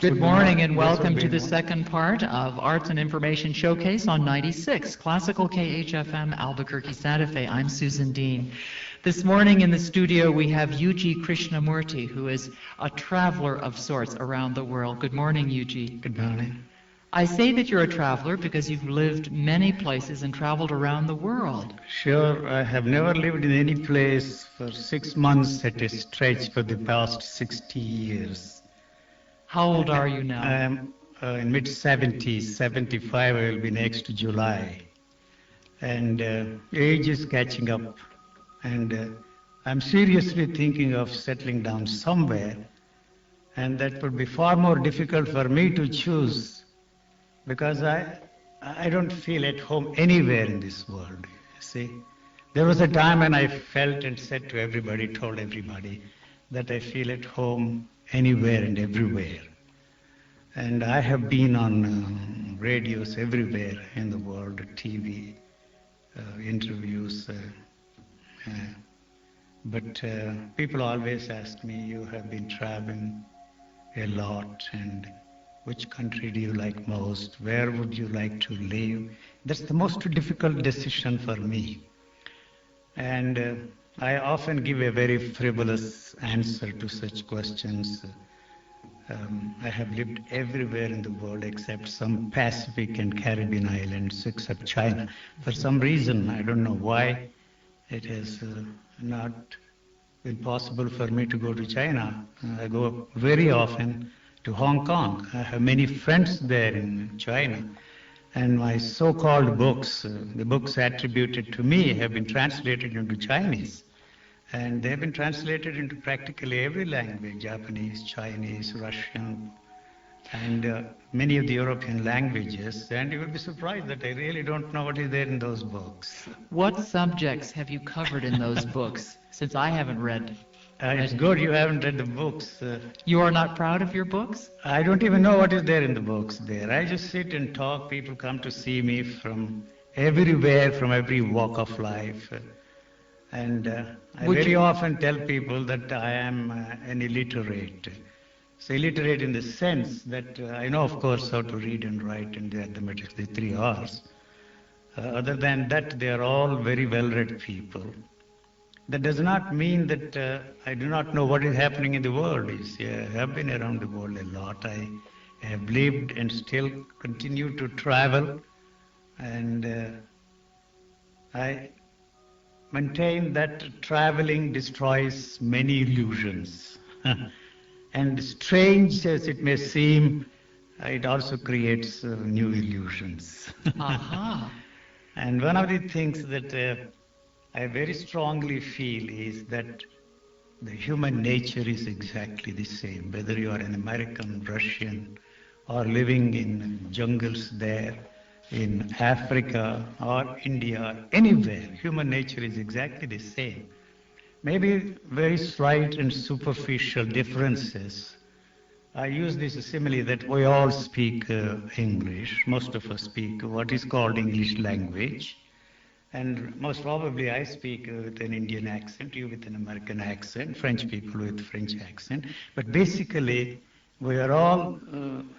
Good morning and welcome to the second part of Arts and Information Showcase on 96, Classical KHFM, Albuquerque, Santa Fe. I'm Susan Dean. This morning in the studio we have Yuji Krishnamurti, who is a traveler of sorts around the world. Good morning, Yuji. Good morning. I say that you're a traveler because you've lived many places and traveled around the world. Sure, I have never lived in any place for 6 months at a stretch for the past 60 years. How old are you now? I am in mid-70s, 75 I will be next July. And age is catching up. And I'm seriously thinking of settling down somewhere. And that would be far more difficult for me to choose because I don't feel at home anywhere in this world, you see. There was a time when I felt and said to everybody, told everybody, that I feel at home anywhere and everywhere. And I have been on radios everywhere in the world, TV, interviews. But people always ask me, you have been traveling a lot, and which country do you like most? Where would you like to live? That's the most difficult decision for me. And I often give a very frivolous answer to such questions. I have lived everywhere in the world except some Pacific and Caribbean islands, except China. For some reason, I don't know why, it has not been possible for me to go to China. I go very often to Hong Kong. I have many friends there in China. And my so-called books, the books attributed to me, have been translated into Chinese. And they have been translated into practically every language, Japanese, Chinese, Russian, and many of the European languages. And you will be surprised that I really don't know what is there in those books. What subjects have you covered in those books, since I haven't read? It's good you haven't read the books. You are not proud of your books? I don't even know what is there in the books there. I just sit and talk. People come to see me from everywhere, from every walk of life. And I very often tell people that I am an illiterate. So illiterate in the sense that I know, of course, how to read and write and the arithmetic, the 3 R's. Other than that, they are all very well-read people. That does not mean that I do not know what is happening in the world. You see, I have been around the world a lot. I have lived and still continue to travel. And I maintain that traveling destroys many illusions. And strange as it may seem, it also creates new illusions. Aha. And one of the things that I very strongly feel is that the human nature is exactly the same, whether you are an American, Russian, or living in jungles there, in Africa or India, anywhere, human nature is exactly the same. Maybe very slight and superficial differences. I use this simile that we all speak English. Most of us speak what is called English language. And most probably I speak with an Indian accent, you with an American accent, French people with French accent. But basically, we are all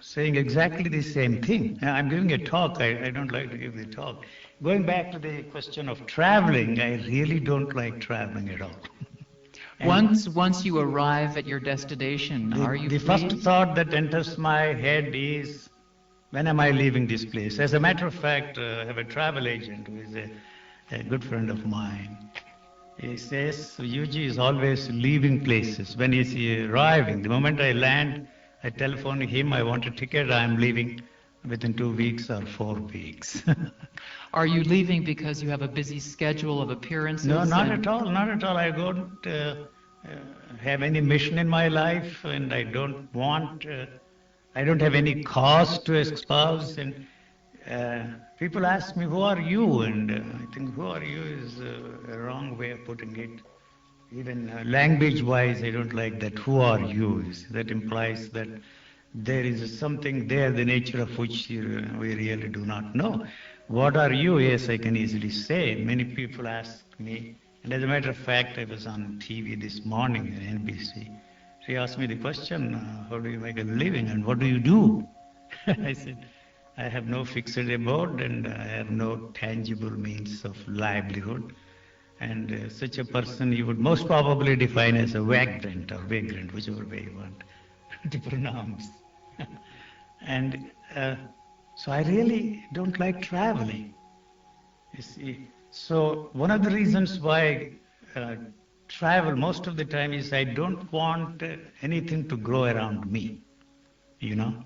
saying exactly the same thing. I'm giving a talk. I don't like to give the talk. Going back to the question of traveling, I really don't like traveling at all. Once you arrive at your destination, are you The pleased? first thought that enters my head is, when am I leaving this place? As a matter of fact, I have a travel agent who is a good friend of mine. He says, Yuji is always leaving places. When he's arriving, the moment I land, I telephone him, I want a ticket, I'm leaving within 2 weeks or 4 weeks. Are you leaving because you have a busy schedule of appearances? No, not at all, not at all. I don't have any mission in my life, and I don't have any cause to espouse. And people ask me, who are you? And I think who are you is a wrong way of putting it. Even language-wise, I don't like that. Who are you? That implies that there is something there, the nature of which we really do not know. What are you? Yes, I can easily say. Many people ask me, and as a matter of fact, I was on TV this morning, NBC, She asked me the question, how do you make a living and what do you do? I said, I have no fixed abode and I have no tangible means of livelihood. And such a person you would most probably define as a vagrant or vagrant, whichever way you want to pronounce. And so I really don't like traveling. You see, so one of the reasons why I travel most of the time is I don't want anything to grow around me, you know.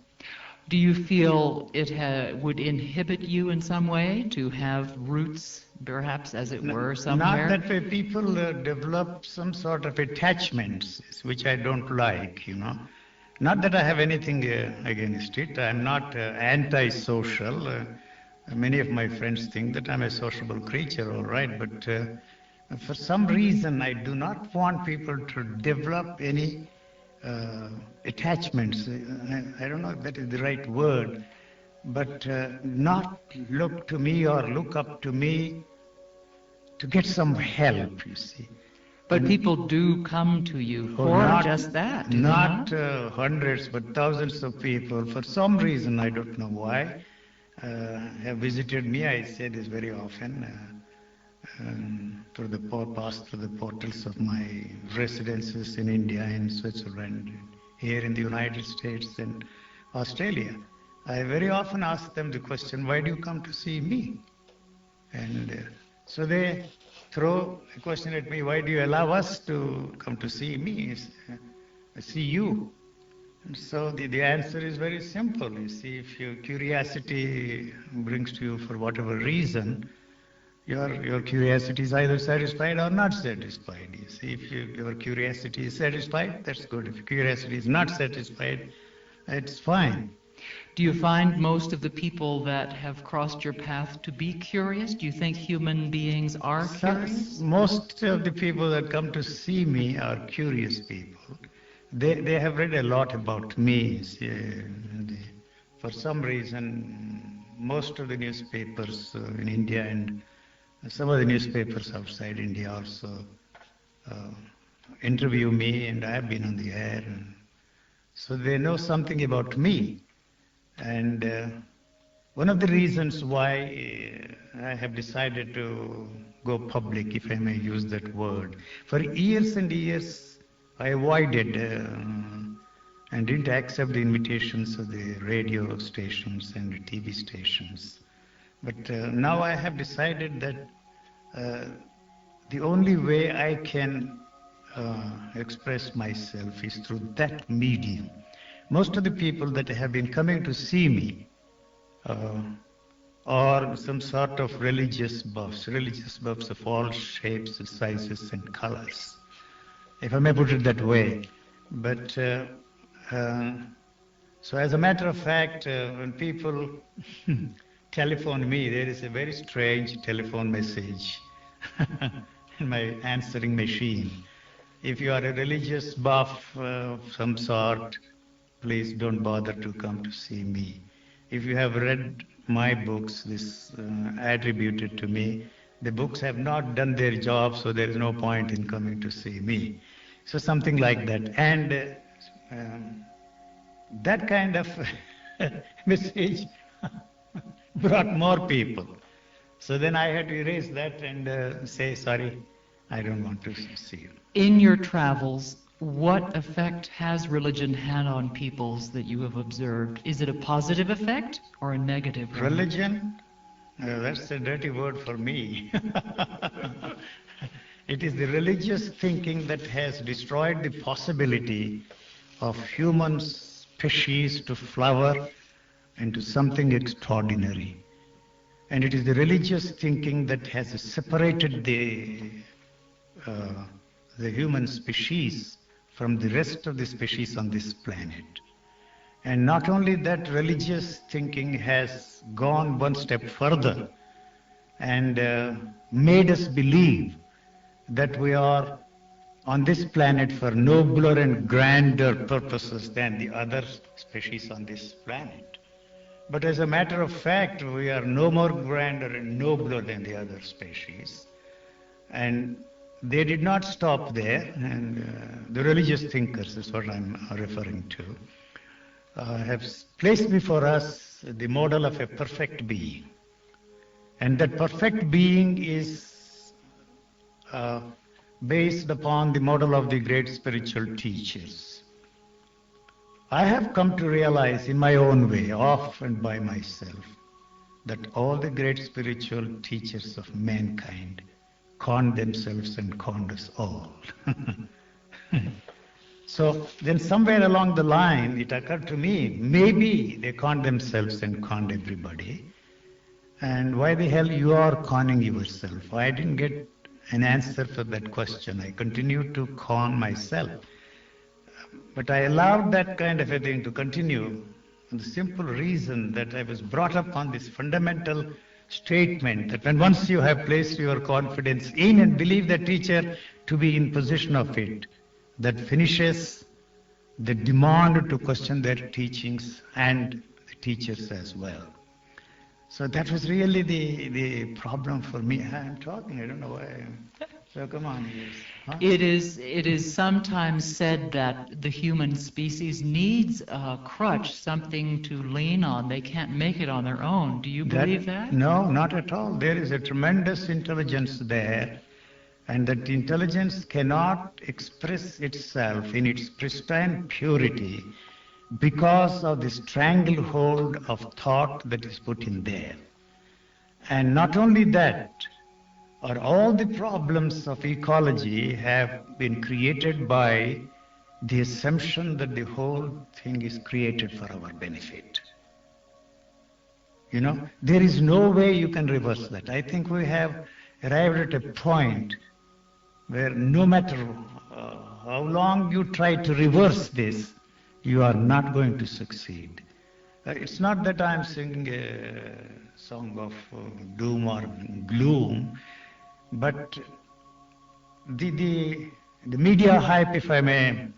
Do you feel it would inhibit you in some way to have roots, perhaps, as it were, somewhere? Not that way. People develop some sort of attachments, which I don't like, you know. Not that I have anything against it. I'm not anti-social. Many of my friends think that I'm a sociable creature, all right, but for some reason I do not want people to develop any attachments. I don't know if that is the right word, but not look to me or look up to me to get some help, you see. But people do come to you for just that, do they not hundreds, but thousands of people. For some reason, I don't know why, have visited me. I say this very often, pass through the portals of my residences in India, in Switzerland, here in the United States and Australia. I very often ask them the question, why do you come to see me? And so they throw a question at me, why do you allow us to come to see me, see you? And so the answer is very simple. You see, if your curiosity brings to you for whatever reason, your curiosity is either satisfied or not satisfied. You see, if your curiosity is satisfied, that's good. If your curiosity is not satisfied, it's fine. Do you find most of the people that have crossed your path to be curious? Do you think human beings are curious? Most of the people that come to see me are curious people. They have read a lot about me. For some reason, most of the newspapers in India and some of the newspapers outside India also interview me, and I have been on the air. So they know something about me. And one of the reasons why I have decided to go public, if I may use that word, for years and years I avoided and didn't accept the invitations of the radio stations and the TV stations. But now I have decided that the only way I can express myself is through that medium. Most of the people that have been coming to see me are some sort of religious buffs of all shapes, sizes and colors, if I may put it that way. But so as a matter of fact, when people telephone me, there is a very strange telephone message in my answering machine. If you are a religious buff of some sort, please don't bother to come to see me. If you have read my books, this attributed to me, the books have not done their job, so there is no point in coming to see me. So something like that. And that kind of message brought more people. So then I had to erase that and say, sorry, I don't want to see you. In your travels, what effect has religion had on peoples that you have observed? Is it a positive effect or a negative one? Religion? That's a dirty word for me. It is the religious thinking that has destroyed the possibility of human species to flower into something extraordinary. And it is the religious thinking that has separated the human species from the rest of the species on this planet. And not only that, religious thinking has gone one step further and made us believe that we are on this planet for nobler and grander purposes than the other species on this planet. But as a matter of fact, we are no more grander and nobler than the other species. And they did not stop there, and the religious thinkers is what I'm referring to, have placed before us the model of a perfect being. And that perfect being is based upon the model of the great spiritual teachers. I have come to realize in my own way, off and by myself, that all the great spiritual teachers of mankind conned themselves and conned us all. So then somewhere along the line, it occurred to me, maybe they conned themselves and conned everybody. And why the hell you are conning yourself? I didn't get an answer for that question. I continued to con myself. But I allowed that kind of a thing to continue for the simple reason that I was brought up on this fundamental statement that when once you have placed your confidence in and believe the teacher to be in possession of it, that finishes the demand to question their teachings and the teachers as well. So that was really the problem for me. I'm talking, I don't know why. So come on, yes. Huh? It is sometimes said that the human species needs a crutch, something to lean on. They can't make it on their own. Do you believe that? No, not at all. There is a tremendous intelligence there, and that intelligence cannot express itself in its pristine purity because of the stranglehold of thought that is put in there. And not only that, or all the problems of ecology have been created by the assumption that the whole thing is created for our benefit. You know, there is no way you can reverse that. I think we have arrived at a point where no matter how long you try to reverse this, you are not going to succeed. It's not that I'm singing a song of doom or gloom, but the media hype, if I may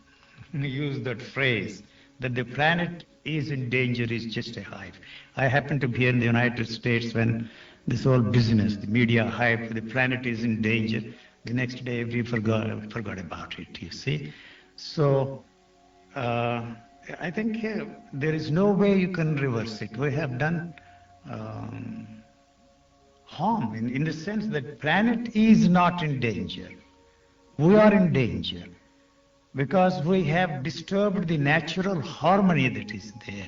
use that phrase, that the planet is in danger is just a hype. I happen to be here in the United States when this whole business, the media hype, the planet is in danger, the next day we forgot about it, you see. So I think there is no way you can reverse it. We have done harm in the sense that planet is not in danger. We are in danger because we have disturbed the natural harmony that is there.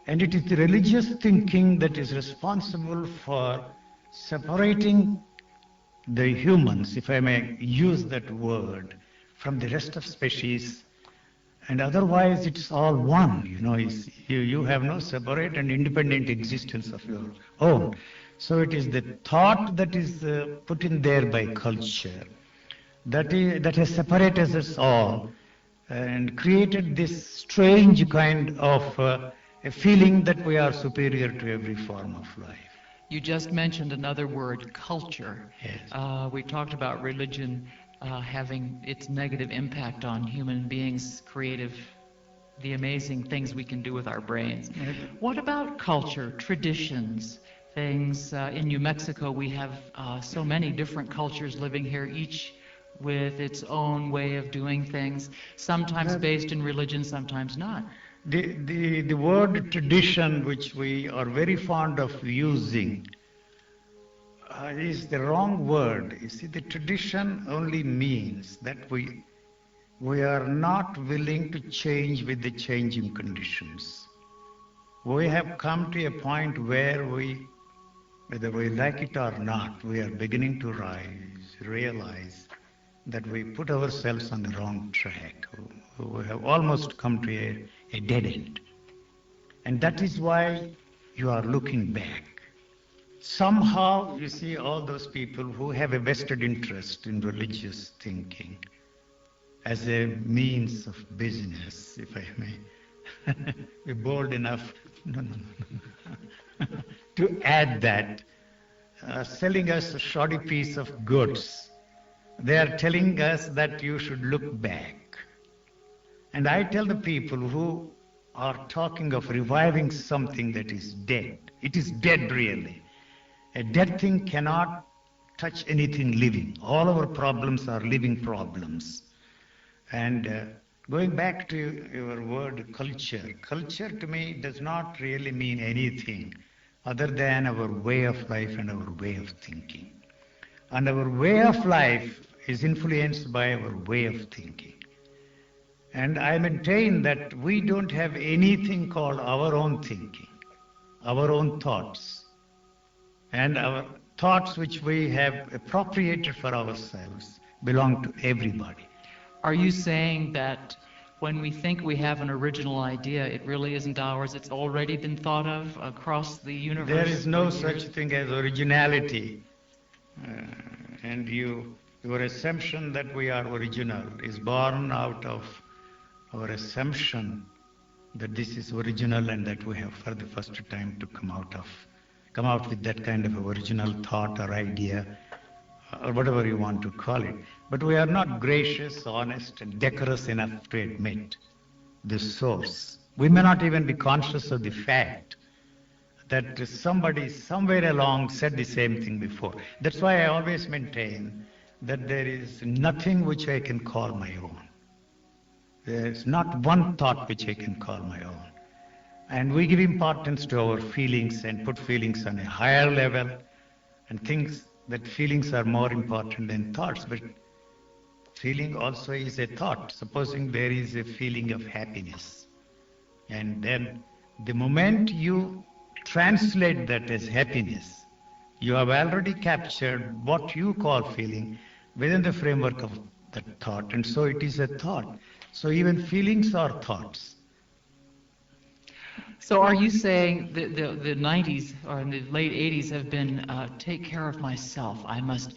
And it is the religious thinking that is responsible for separating the humans, if I may use that word, from the rest of species. And otherwise it's all one, you know, you have no separate and independent existence of your own. So it is the thought that is put in there by culture that has separated us all and created this strange kind of a feeling that we are superior to every form of life. You just mentioned another word, culture. Yes. We talked about religion having its negative impact on human beings' the amazing things we can do with our brains. What about culture, traditions, things? In New Mexico, we have so many different cultures living here, each with its own way of doing things, sometimes based in religion, sometimes not. The word tradition, which we are very fond of using, is the wrong word. You see, the tradition only means that we are not willing to change with the changing conditions. We have come to a point where whether we like it or not, we are beginning to realize that we put ourselves on the wrong track. We have almost come to a dead end. And that is why you are looking back. Somehow, you see, all those people who have a vested interest in religious thinking as a means of business, if I may be bold enough to add that, selling us a shoddy piece of goods. They are telling us that you should look back. And I tell the people who are talking of reviving something that is dead, it is dead really. A dead thing cannot touch anything living. All our problems are living problems. And going back to your word culture, culture to me does not really mean anything other than our way of life and our way of thinking. And our way of life is influenced by our way of thinking. And I maintain that we don't have anything called our own thinking, our own thoughts. And our thoughts which we have appropriated for ourselves belong to everybody. Are you saying that when we think we have an original idea, it really isn't ours, it's already been thought of across the universe? There is no such thing as originality. And your assumption that we are original is born out of our assumption that this is original and that we have for the first time to come out with that kind of original thought or idea, or whatever you want to call it. But we are not gracious, honest, and decorous enough to admit the source. We may not even be conscious of the fact that somebody somewhere along said the same thing before. That's why I always maintain that there is nothing which I can call my own. There is not one thought which I can call my own. And we give importance to our feelings and put feelings on a higher level and think that feelings are more important than thoughts. But feeling also is a thought. Supposing there is a feeling of happiness, and then the moment you translate that as happiness, you have already captured what you call feeling within the framework of that thought, and so it is a thought. So even feelings are thoughts. So are you saying the 90s or in the late 80s have been take care of myself, I must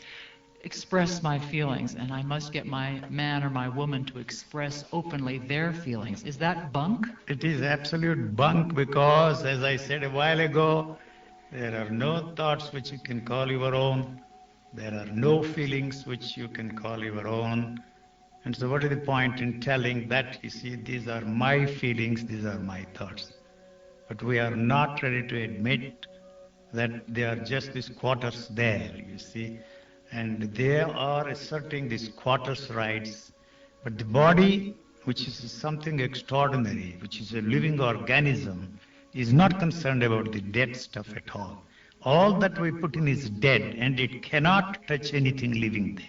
express my feelings, and I must get my man or my woman to express openly their feelings? Is that bunk? It is absolute bunk because, as I said a while ago, there are no thoughts which you can call your own. There are no feelings which you can call your own. And so what is the point in telling that, you see, these are my feelings, these are my thoughts? But we are not ready to admit that they are just these quarters there, you see. And they are asserting these quarters rights. But the body, which is something extraordinary, which is a living organism, is not concerned about the dead stuff at all. All that we put in is dead, and it cannot touch anything living there.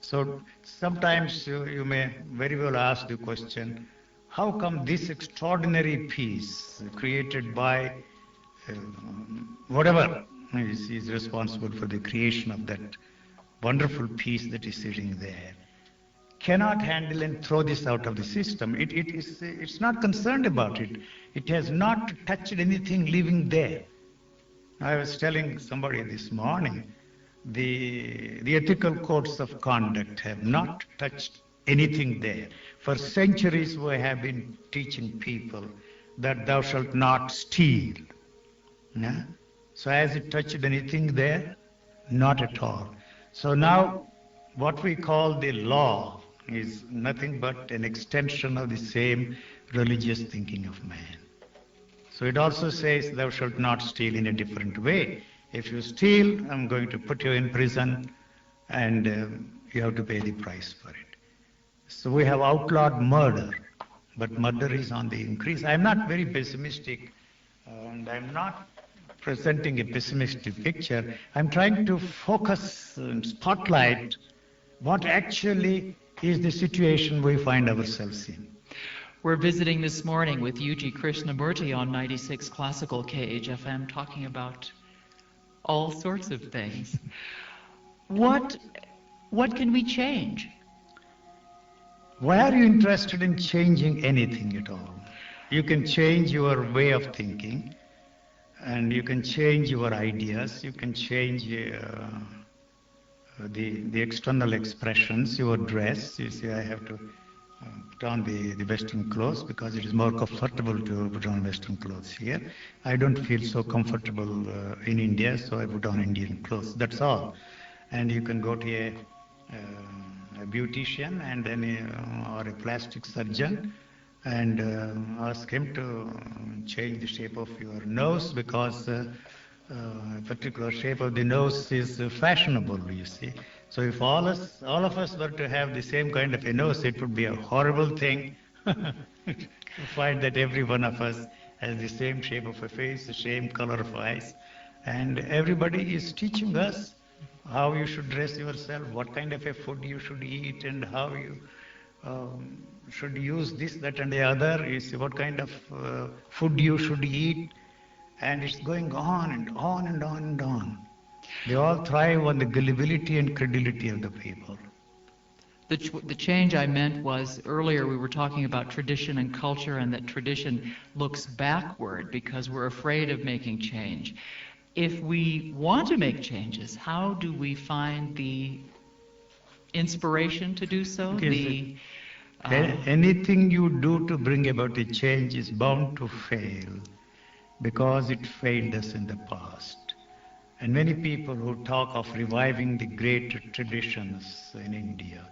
So sometimes you may very well ask the question, how come this extraordinary piece created by whatever is responsible for the creation of that wonderful piece that is sitting there, cannot handle and throw this out of the system? It's not concerned about it. It has not touched anything living there. I was telling somebody this morning, the ethical codes of conduct have not touched anything there. For centuries we have been teaching people that thou shalt not steal. Yeah? So has it touched anything there? Not at all. So now what we call the law is nothing but an extension of the same religious thinking of man. So it also says thou shalt not steal in a different way. If you steal, I'm going to put you in prison and you have to pay the price for it. So we have outlawed murder, but murder is on the increase. I'm not very pessimistic and I'm not presenting a pessimistic picture. I'm trying to focus and spotlight what actually is the situation we find ourselves in. We're visiting this morning with UG Krishnamurti on 96 Classical KHFM, talking about all sorts of things. What can we change? Why are you interested in changing anything at all? You can change your way of thinking, and you can change your ideas, you can change the external expressions, your dress. You see, I have to put on the Western clothes because it is more comfortable to put on Western clothes here. I don't feel so comfortable in India, so I put on Indian clothes. That's all. And you can go to a beautician and then or a plastic surgeon and ask him to change the shape of your nose because a particular shape of the nose is fashionable, you see. So if all of us were to have the same kind of a nose, it would be a horrible thing to find that every one of us has the same shape of a face, the same color of eyes. And everybody is teaching us how you should dress yourself, what kind of a food you should eat, and how you should use this, that, and the other. Is what kind of food you should eat, and it's going on and on and on and on. They all thrive on the gullibility and credulity of the people. The change I meant was earlier we were talking about tradition and culture, and that tradition looks backward because we're afraid of making change. If we want to make changes, how do we find the inspiration to do so? Anything you do to bring about a change is bound to fail because it failed us in the past. And many people who talk of reviving the great traditions in India,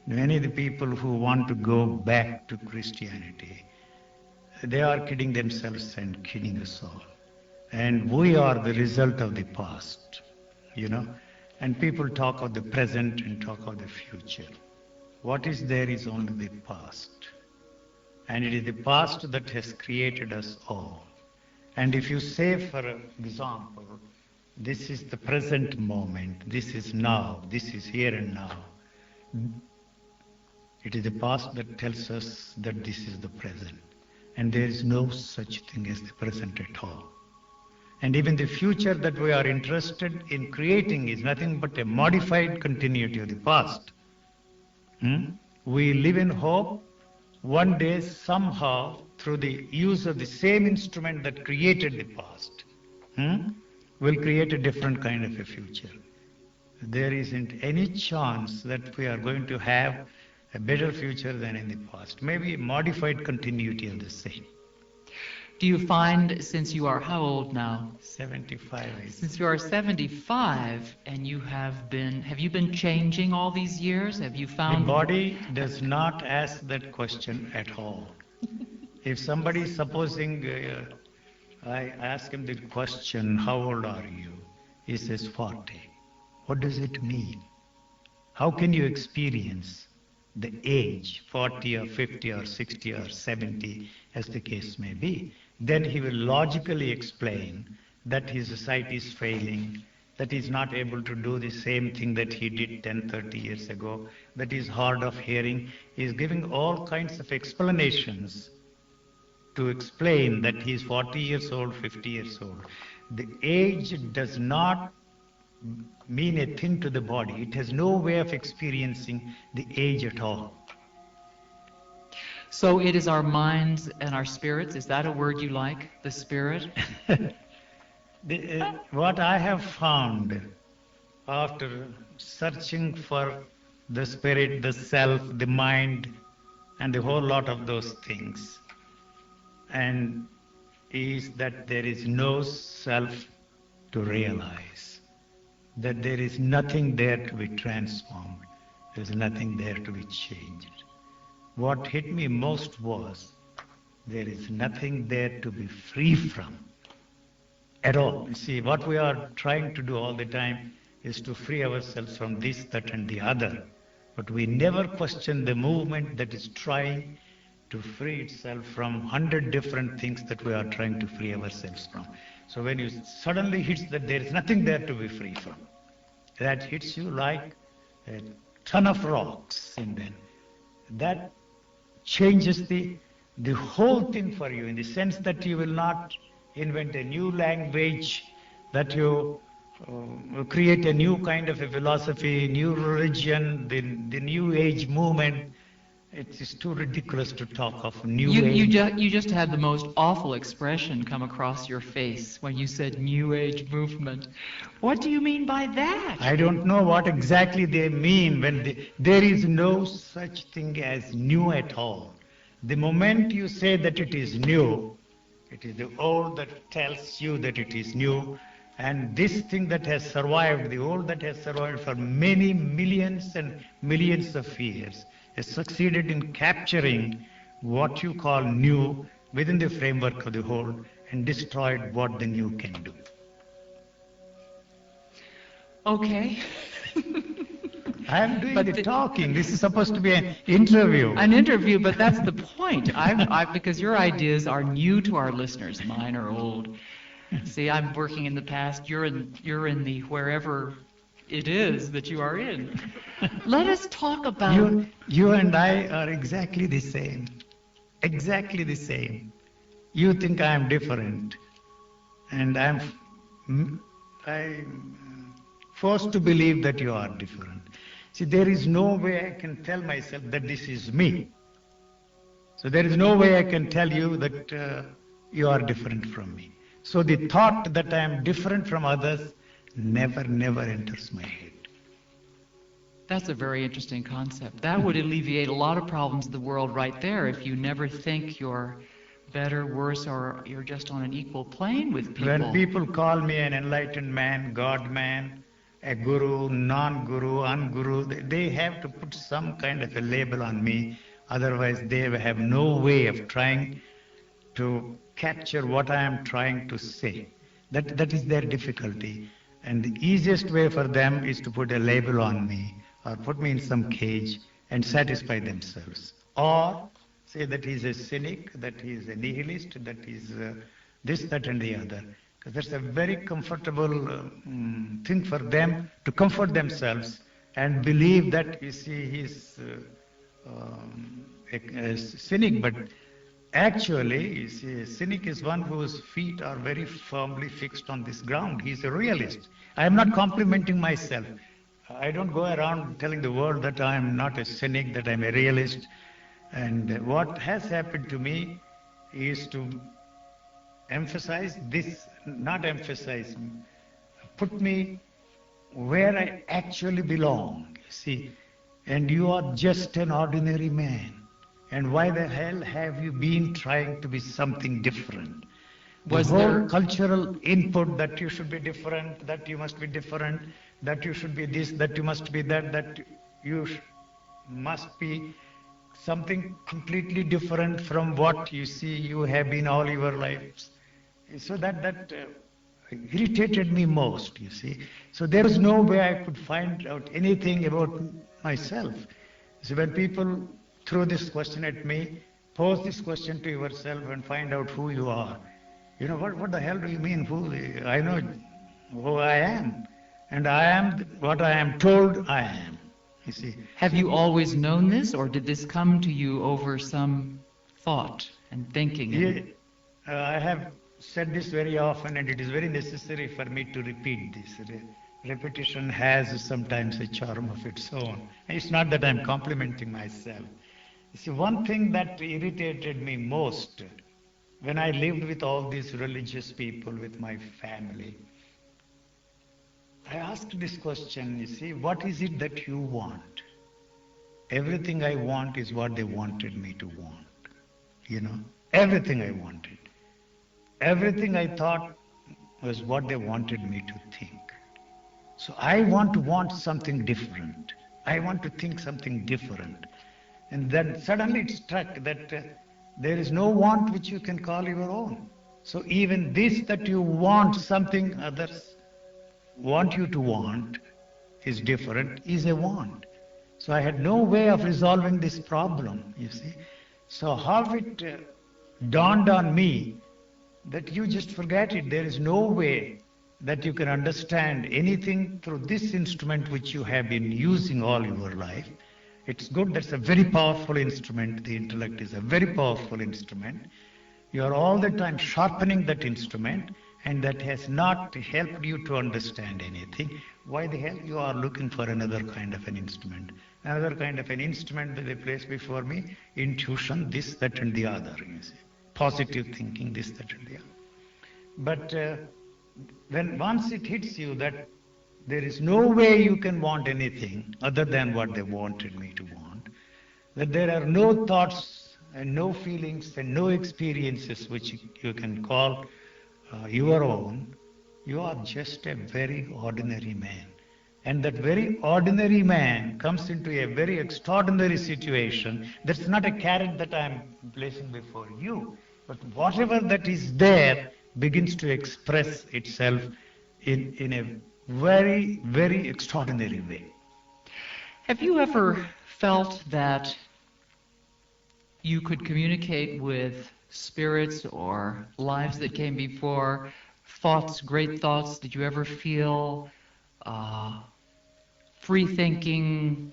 many of the people who want to go back to Christianity, they are kidding themselves and kidding us all. And we are the result of the past, And people talk of the present and talk of the future. What is there is only the past. And it is the past that has created us all. And if you say, for example, this is the present moment, this is now, this is here and now, it is the past that tells us that this is the present. And there is no such thing as the present at all. And even the future that we are interested in creating is nothing but a modified continuity of the past. We live in hope. One day, somehow, through the use of the same instrument that created the past, we'll create a different kind of a future. There isn't any chance that we are going to have a better future than in the past. Maybe a modified continuity of the same. Do you find, since you are how old now? 75. Since you are 75 and have you been changing all these years? Have you found... The body does not ask that question at all. If somebody is supposing, I ask him the question, how old are you? He says 40. What does it mean? How can you experience the age, 40 or 50 or 60 or 70, as the case may be? Then he will logically explain that his society is failing, that he is not able to do the same thing that he did 10, 30 years ago, that he is hard of hearing. He is giving all kinds of explanations to explain that he is 40 years old, 50 years old. The age does not mean a thing to the body. It has no way of experiencing the age at all. So it is our minds and our spirits. Is that a word you like, the spirit? What I have found after searching for the spirit, the self, the mind, and the whole lot of those things, and is that there is no self to realize, that there is nothing there to be transformed, there is nothing there to be changed. What hit me most was there is nothing there to be free from at all. You see, what we are trying to do all the time is to free ourselves from this, that, and the other. But we never question the movement that is trying to free itself from 100 different things that we are trying to free ourselves from. So when you suddenly hits that there is nothing there to be free from, that hits you like a ton of rocks, and then that changes the whole thing for you, in the sense that you will not invent a new language, that you create a new kind of a philosophy, new religion, the new age movement. It is too ridiculous to talk of new age. You just had the most awful expression come across your face when you said new age movement. What do you mean by that? I don't know what exactly they mean when there is no such thing as new at all. The moment you say that it is new, it is the old that tells you that it is new. And this thing that has survived, the old that has survived for many millions and millions of years, has succeeded in capturing what you call new within the framework of the whole and destroyed what the new can do. Okay. I am doing But the the- talking. This is supposed to be an interview. An interview, but that's the point. Because your ideas are new to our listeners. Mine are old. See, I'm working in the past. You're in the wherever it is that you are in. Let us talk about. You and I are exactly the same. Exactly the same. You think I am different, and I'm forced to believe that you are different. See, there is no way I can tell myself that this is me. So there is no way I can tell you that you are different from me. So the thought that I am different from others never enters my head. That's a very interesting concept. That would alleviate a lot of problems in the world right there if you never think you're better, worse, or you're just on an equal plane with people. When people call me an enlightened man, God man, a guru, non-guru, unguru, they have to put some kind of a label on me. Otherwise, they have no way of trying to capture what I am trying to say. That is their difficulty. And the easiest way for them is to put a label on me or put me in some cage and satisfy themselves. Or say that he's a cynic, that he's a nihilist, that he's this, that, and the other. Because that's a very comfortable thing for them to comfort themselves and believe that, you see, he's a cynic. But actually, you see, a cynic is one whose feet are very firmly fixed on this ground. He's a realist. I am not complimenting myself. I don't go around telling the world that I am not a cynic, that I am a realist. And what has happened to me is to emphasize this, not emphasize, put me where I actually belong, you see. And you are just an ordinary man. And why the hell have you been trying to be something different? The whole cultural input that you should be different, that you must be different, that you should be this, that you must be that, that you must be something completely different from what you see you have been all your lives. So that irritated me most, you see. So there was no way I could find out anything about myself. So when people throw this question at me, pose this question to yourself and find out who you are. You know, what the hell do you mean who? I know who I am. And I am what I am told I am. You see. Have you always known this, or did this come to you over some thought and thinking? Yeah, I have said this very often, and it is very necessary for me to repeat this. Repetition has sometimes a charm of its own. It's not that I'm complimenting myself. You see, one thing that irritated me most when I lived with all these religious people, with my family, I asked this question, you see, what is it that you want? Everything I want is what they wanted me to want. You know, everything I wanted. Everything I thought was what they wanted me to think. So I want to want something different. I want to think something different. And then suddenly it struck that there is no want which you can call your own. So even this that you want something others want you to want is different, is a want. So I had no way of resolving this problem, you see. So how it dawned on me that you just forget it. There is no way that you can understand anything through this instrument which you have been using all your life. It's good, that's a very powerful instrument. The intellect is a very powerful instrument. You are all the time sharpening that instrument, and that has not helped you to understand anything. Why the hell you are looking for another kind of an instrument? Another kind of an instrument that they place before me, intuition, this, that, and the other. You see. Positive thinking, this, that, and the other. But when once it hits you that there is no way you can want anything other than what they wanted me to want, that there are no thoughts and no feelings and no experiences which you can call your own, you are just a very ordinary man. And that very ordinary man comes into a very extraordinary situation. That's not a carrot that I am placing before you, but whatever that is there begins to express itself in a very, very extraordinary way. Have you ever felt that you could communicate with spirits or lives that came before, thoughts, great thoughts? Did you ever feel free thinking,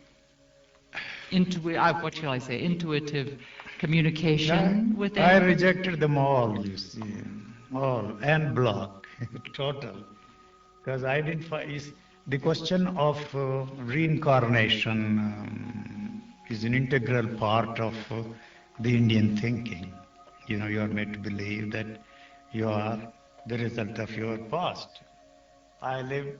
what shall I say, intuitive communication with them? I rejected them all, you see, all, and block, total. Because I didn't find, the question of reincarnation is an integral part of the Indian thinking. You know, you are made to believe that you are the result of your past. I lived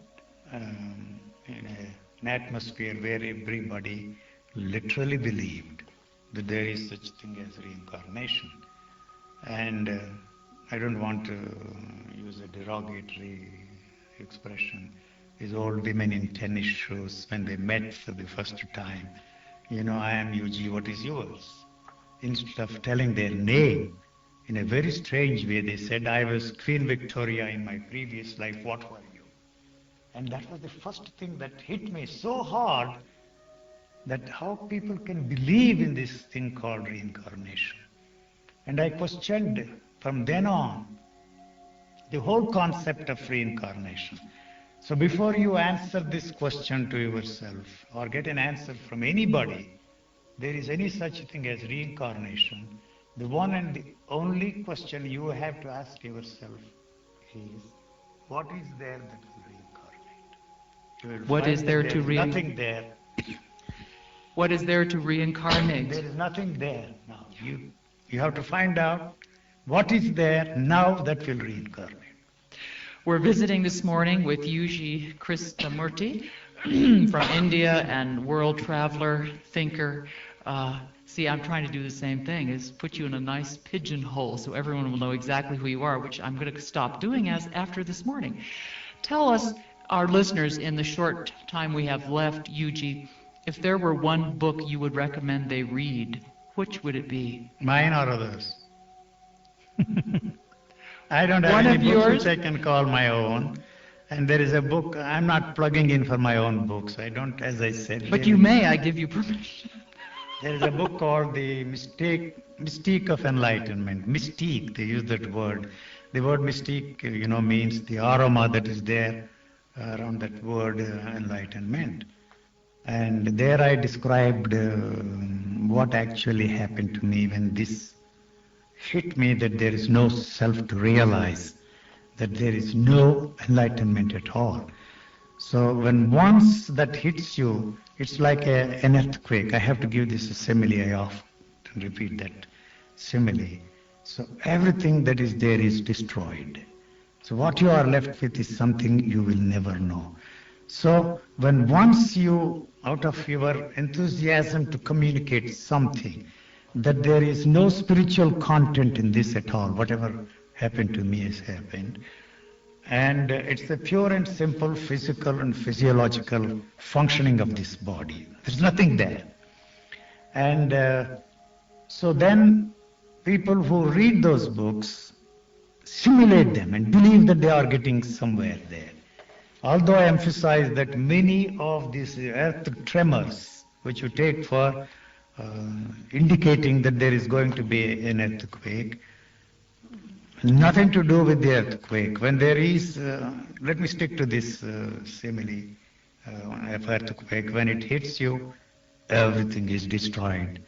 in an atmosphere where everybody literally believed that there is such thing as reincarnation. And I don't want to use a derogatory expression. These old women in tennis shoes, when they met for the first time, you know, I am UG, what is yours? Instead of telling their name, in a very strange way, they said, I was Queen Victoria in my previous life, what were you? And that was the first thing that hit me so hard, that how people can believe in this thing called reincarnation. And I questioned from then on the whole concept of reincarnation. So before you answer this question to yourself or get an answer from anybody, there is any such thing as reincarnation, the one and the only question you have to ask yourself is, what is there that will reincarnate? You will What find is there that to there is nothing there. What is there to reincarnate? There is nothing there now. You have to find out what is there now that will reincarnate. We're visiting this morning with Yuji Krishnamurti from India and world traveler, thinker. See, I'm trying to do the same thing, is put you in a nice pigeonhole so everyone will know exactly who you are, which I'm going to stop doing after this morning. Tell us, our listeners, in the short time we have left, Yuji, if there were one book you would recommend they read, which would it be? Mine or others? I don't have One any of books yours? which I can call my own. And there is a book, I'm not plugging in for my own books. I don't, as I said. But you may, I give you permission. There is a book called The Mystique of Enlightenment. Mystique, they use that word. The word mystique, you know, means the aroma that is there around that word enlightenment. And there I described what actually happened to me when this hit me, that there is no self to realize, that there is no enlightenment at all. So when once that hits you, it's like an earthquake. I have to give this a simile. I often repeat that simile. So everything that is there is destroyed. So what you are left with is something you will never know. So when once you, out of your enthusiasm to communicate something, that there is no spiritual content in this at all, whatever happened to me has happened, and it's the pure and simple physical and physiological functioning of this body. There's nothing there. And so then people who read those books simulate them and believe that they are getting somewhere there. Although I emphasize that many of these earth tremors, which you take for indicating that there is going to be an earthquake, nothing to do with the earthquake. When there is, let me stick to this simile of earthquake. When it hits you, everything is destroyed.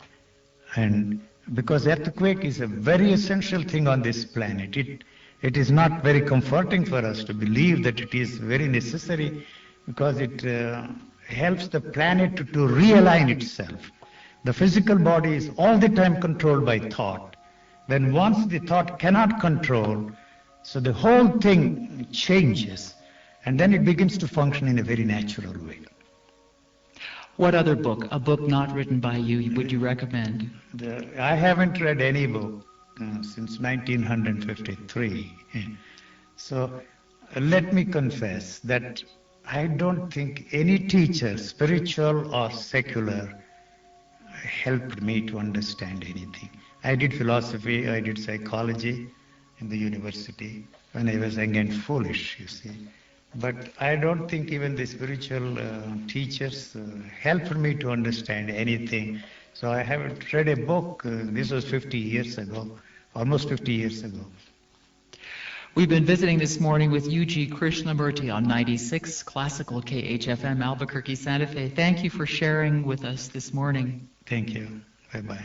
And because earthquake is a very essential thing on this planet, it is not very comforting for us to believe that it is very necessary, because it helps the planet to realign itself. The physical body is all the time controlled by thought. When once the thought cannot control, so the whole thing changes, and then it begins to function in a very natural way. What other book, a book not written by you, would you recommend? I haven't read any book since 1953. So let me confess that I don't think any teacher, spiritual or secular, helped me to understand anything. I did philosophy, I did psychology in the university when I was young and foolish, you see. But I don't think even the spiritual teachers helped me to understand anything. So I haven't read a book. This was 50 years ago, almost 50 years ago. We've been visiting this morning with UG Krishnamurti on 96 Classical KHFM Albuquerque, Santa Fe. Thank you for sharing with us this morning. Thank you. Bye-bye.